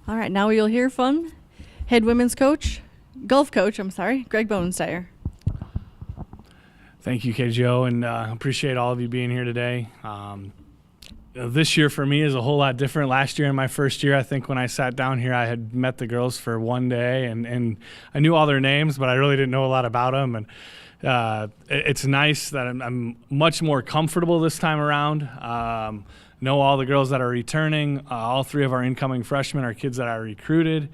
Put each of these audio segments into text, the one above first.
All right, now you'll hear from head women's coach, golf coach, Greg Bodensteiner. Thank you, KJO, and appreciate all of you being here today. This year for me is a whole lot different. Last year, in my first year, I think when I sat down here, I had met the girls for one day, and I knew all their names, but I really didn't know a lot about them. And it's nice that I'm much more comfortable this time around. Know all the girls that are returning. All three of our incoming freshmen are kids that I recruited,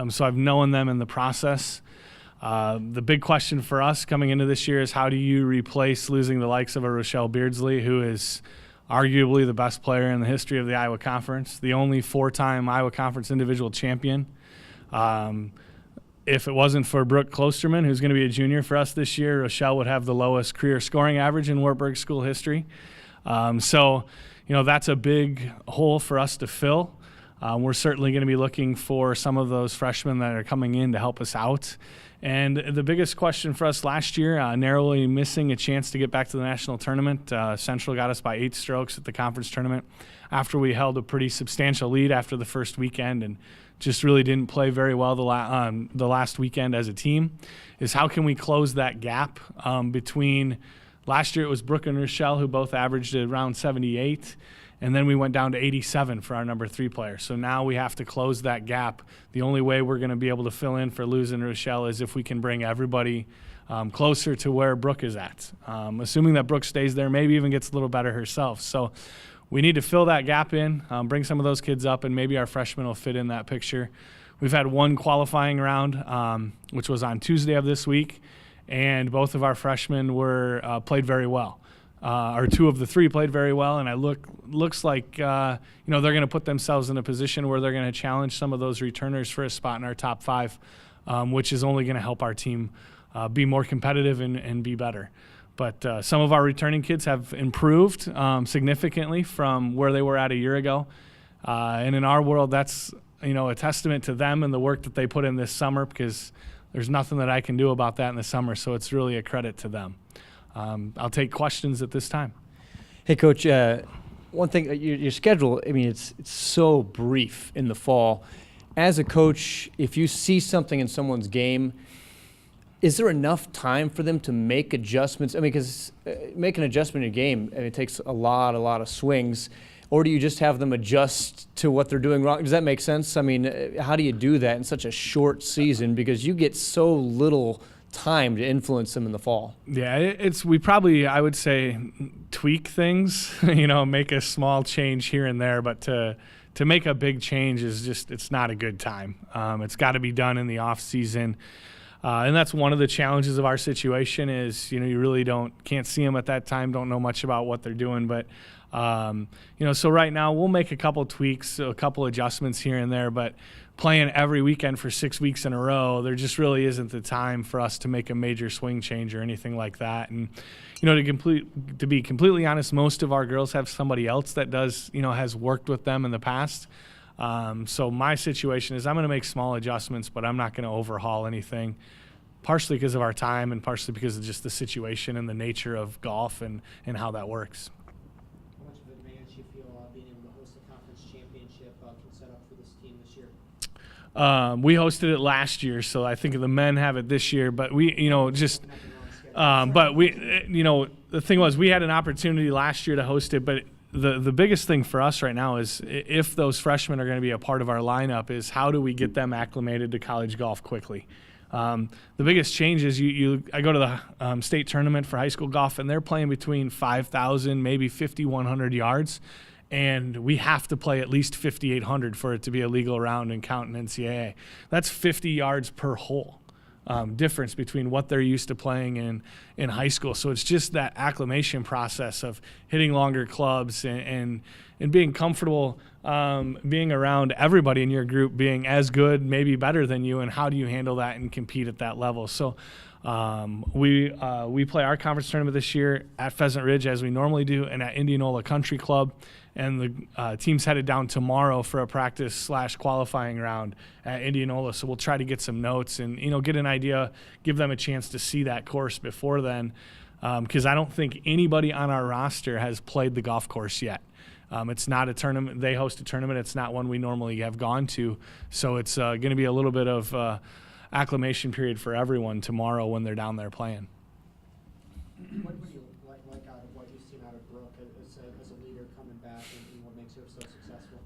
so I've known them in the process. The big question for us coming into this year is how do you replace losing the likes of a Rochelle Beardsley, who is arguably the best player in the history of the Iowa Conference, the only 4-time Iowa Conference individual champion. If it wasn't for Brooke Klosterman, who's going to be a junior for us this year, Rochelle would have the lowest career scoring average in Wartburg school history. So, that's a big hole for us to fill. We're certainly going to be looking for some of those freshmen that are coming in to help us out. And the biggest question for us last year, narrowly missing a chance to get back to the national tournament. Central got us by 8 strokes at the conference tournament after we held a pretty substantial lead after the first weekend and just really didn't play very well the last weekend as a team, is how can we close that gap between last year it was Brooke and Rochelle who both averaged around 78. And then we went down to 87 for our number 3 player. So now we have to close that gap. The only way we're going to be able to fill in for losing Rochelle is if we can bring everybody closer to where Brooke is at. Assuming that Brooke stays there, maybe even gets a little better herself. So we need to fill that gap in, bring some of those kids up, and maybe our freshmen will fit in that picture. We've had one qualifying round, which was on Tuesday of this week, and both of our freshmen played very well. Or 2 of the 3 played very well, and looks like they're going to put themselves in a position where they're going to challenge some of those returners for a spot in our top 5, which is only going to help our team be more competitive and be better. But some of our returning kids have improved significantly from where they were at a year ago, and in our world, that's a testament to them and the work that they put in this summer, because there's nothing that I can do about that in the summer. So it's really a credit to them. I'll take questions at this time. Hey, Coach, one thing, your schedule, it's so brief in the fall. As a coach, if you see something in someone's game, is there enough time for them to make adjustments? Because make an adjustment in a game, it takes a lot of swings. Or do you just have them adjust to what they're doing wrong? Does that make sense? How do you do that in such a short season? Because you get so little time to influence them in the fall. Yeah, we probably, I would say, tweak things, make a small change here and there, but to make a big change is just, it's not a good time. It's got to be done in the off season. And that's one of the challenges of our situation is, you really can't see them at that time, don't know much about what they're doing, but so right now we'll make a couple tweaks, a couple adjustments here and there, but playing every weekend for 6 weeks in a row, there just really isn't the time for us to make a major swing change or anything like that. And, to be completely honest, most of our girls have somebody else that does, has worked with them in the past. So my situation is I'm going to make small adjustments, but I'm not going to overhaul anything, partially because of our time and partially because of just the situation and the nature of golf and how that works. How much of an advantage you feel being able to host a conference championship can set up for this team this year? We hosted it last year, so I think the men have it this year. But we, the thing was we had an opportunity last year to host it. But the biggest thing for us right now is if those freshmen are going to be a part of our lineup, is how do we get them acclimated to college golf quickly? The biggest change is I go to the state tournament for high school golf, and they're playing between 5,000, maybe 5,100 yards. And we have to play at least 5,800 for it to be a legal round and count in NCAA. That's 50 yards per hole difference between what they're used to playing in high school. So it's just that acclimation process of hitting longer clubs and being comfortable being around everybody in your group being as good, maybe better than you, and how do you handle that and compete at that level. So we play our conference tournament this year at Pheasant Ridge as we normally do and at Indianola Country Club. And the team's headed down tomorrow for a practice/qualifying round at Indianola. So we'll try to get some notes and, get an idea, give them a chance to see that course before then. Because I don't think anybody on our roster has played the golf course yet. It's not a tournament. They host a tournament. It's not one we normally have gone to. So it's going to be a little bit of acclimation period for everyone tomorrow when they're down there playing. What do you like out of what you've seen out of Brooke as a leader coming back, and what makes her so successful?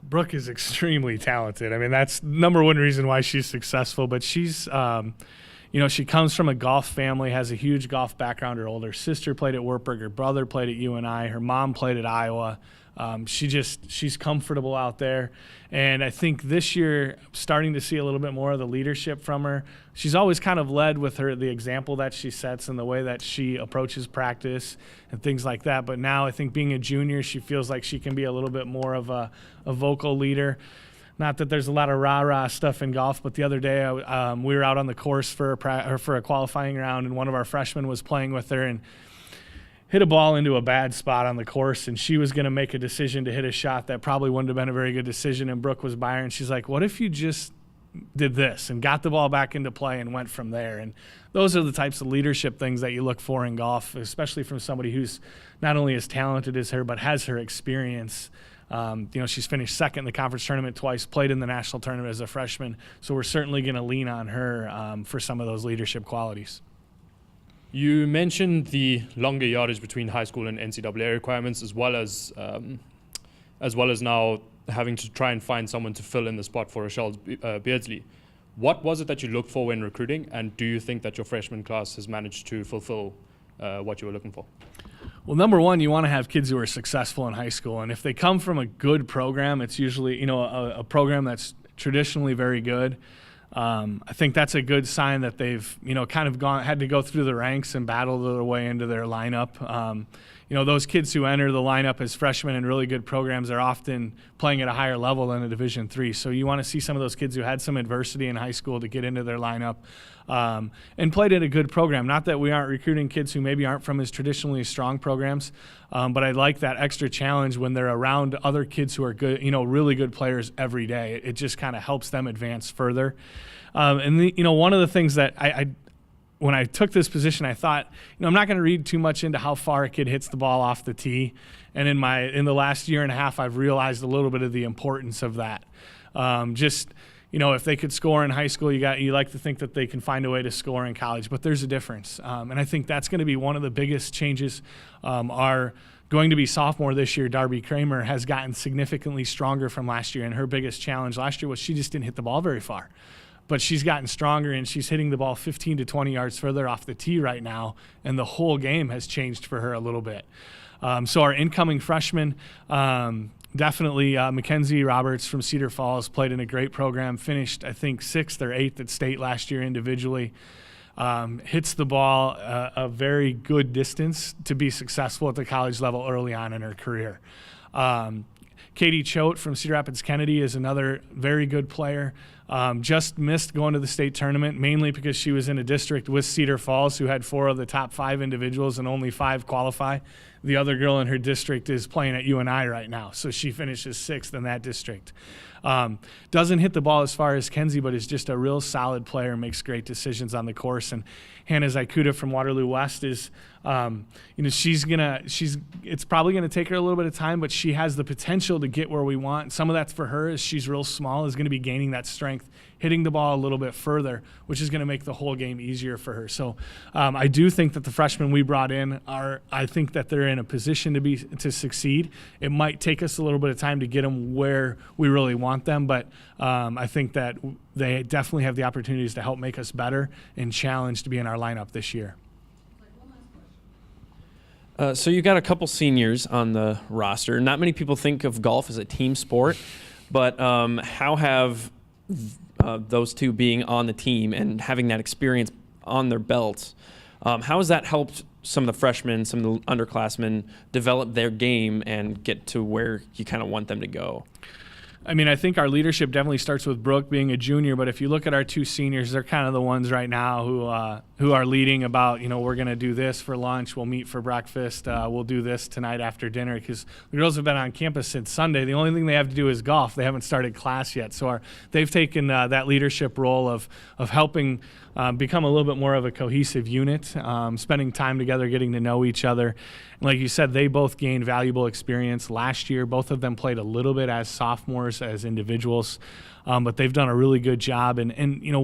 Brooke is extremely talented. I mean, that's number one reason why she's successful. But she's, she comes from a golf family, has a huge golf background. Her older sister played at Wartburg. Her brother played at UNI. Her mom played at Iowa. She's comfortable out there. And I think this year, starting to see a little bit more of the leadership from her. She's always kind of led with the example that she sets and the way that she approaches practice and things like that. But now I think being a junior, she feels like she can be a little bit more of a vocal leader. Not that there's a lot of rah-rah stuff in golf, but the other day we were out on the course for a qualifying round, and one of our freshmen was playing with her and hit a ball into a bad spot on the course, and she was going to make a decision to hit a shot that probably wouldn't have been a very good decision, and Brooke was by her, and she's like, what if you just did this and got the ball back into play and went from there? And those are the types of leadership things that you look for in golf, especially from somebody who's not only as talented as her but has her experience. She's finished second in the conference tournament twice, played in the national tournament as a freshman, so we're certainly going to lean on her for some of those leadership qualities. You mentioned the longer yardage between high school and NCAA requirements, as well as now having to try and find someone to fill in the spot for Rochelle Beardsley. What was it that you looked for when recruiting, and do you think that your freshman class has managed to fulfill what you were looking for? Well, number one, you want to have kids who are successful in high school, and if they come from a good program, it's usually a program that's traditionally very good. I think that's a good sign that they've kind of had to go through the ranks and battle their way into their lineup. Those kids who enter the lineup as freshmen in really good programs are often playing at a higher level than a Division III. So you want to see some of those kids who had some adversity in high school to get into their lineup and played at a good program. Not that we aren't recruiting kids who maybe aren't from as traditionally strong programs, but I like that extra challenge when they're around other kids who are good, really good players every day. It just kind of helps them advance further. One of the things that when I took this position, I thought, I'm not going to read too much into how far a kid hits the ball off the tee. And in the last year and a half, I've realized a little bit of the importance of that. If they could score in high school, you like to think that they can find a way to score in college, but there's a difference. And I think that's going to be one of the biggest changes. Our going to be sophomore this year, Darby Kramer, has gotten significantly stronger from last year, and her biggest challenge last year was she just didn't hit the ball very far. But she's gotten stronger, and she's hitting the ball 15 to 20 yards further off the tee right now, and the whole game has changed for her a little bit. So our incoming freshman, definitely Mackenzie Roberts from Cedar Falls, played in a great program, finished, I think, 6th or 8th at state last year individually. Hits the ball a very good distance to be successful at the college level early on in her career. Katie Choate from Cedar Rapids Kennedy is another very good player. Just missed going to the state tournament, mainly because she was in a district with Cedar Falls who had 4 of the top 5 individuals and only 5 qualify. The other girl in her district is playing at UNI right now, so she finishes 6th in that district. Doesn't hit the ball as far as Kenzie, but is just a real solid player, makes great decisions on the course. And Hannah Zaikuda from Waterloo West is, it's probably gonna take her a little bit of time, but she has the potential to get where we want. Some of that's for her, as she's real small, is gonna be gaining that strength, hitting the ball a little bit further, which is gonna make the whole game easier for her. So I do think that the freshmen we brought in I think that they're in a position to succeed. It might take us a little bit of time to get them where we really want them, but I think that they definitely have the opportunities to help make us better and challenge to be in our lineup this year. So you got a couple seniors on the roster. Not many people think of golf as a team sport, but how have those two being on the team and having that experience on their belts, how has that helped some of the freshmen, some of the underclassmen develop their game and get to where you kind of want them to go? I mean, I think our leadership definitely starts with Brooke being a junior, but if you look at our 2 seniors, they're kind of the ones right now who are leading about, we're going to do this for lunch, we'll meet for breakfast, we'll do this tonight after dinner, because the girls have been on campus since Sunday. The only thing they have to do is golf. They haven't started class yet. So they've taken that leadership role of helping become a little bit more of a cohesive unit, spending time together, getting to know each other. And like you said, they both gained valuable experience last year. Both of them played a little bit as sophomores, as individuals, but they've done a really good job. And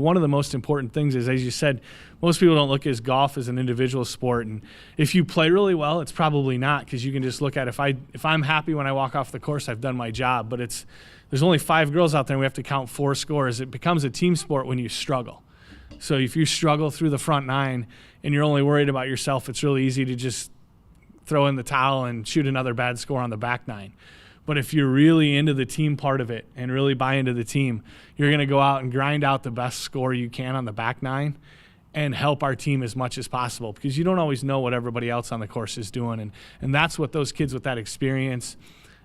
one of the most important things is, as you said, most people don't look at golf as an individual sport. And if you play really well, it's probably not, because you can just look at if I'm happy when I walk off the course, I've done my job. But there's only 5 girls out there, and we have to count 4 scores. It becomes a team sport when you struggle. So if you struggle through the front 9 and you're only worried about yourself, it's really easy to just throw in the towel and shoot another bad score on the back 9. But if you're really into the team part of it and really buy into the team, you're going to go out and grind out the best score you can on the back 9 and help our team as much as possible, because you don't always know what everybody else on the course is doing. And that's what those kids with that experience,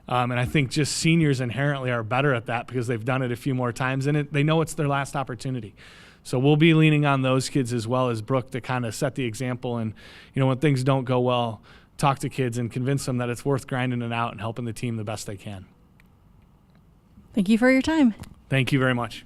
and I think just seniors inherently are better at that because they've done it a few more times, and they know it's their last opportunity. So we'll be leaning on those kids as well as Brooke to kind of set the example. And, when things don't go well, talk to kids and convince them that it's worth grinding it out and helping the team the best they can. Thank you for your time. Thank you very much.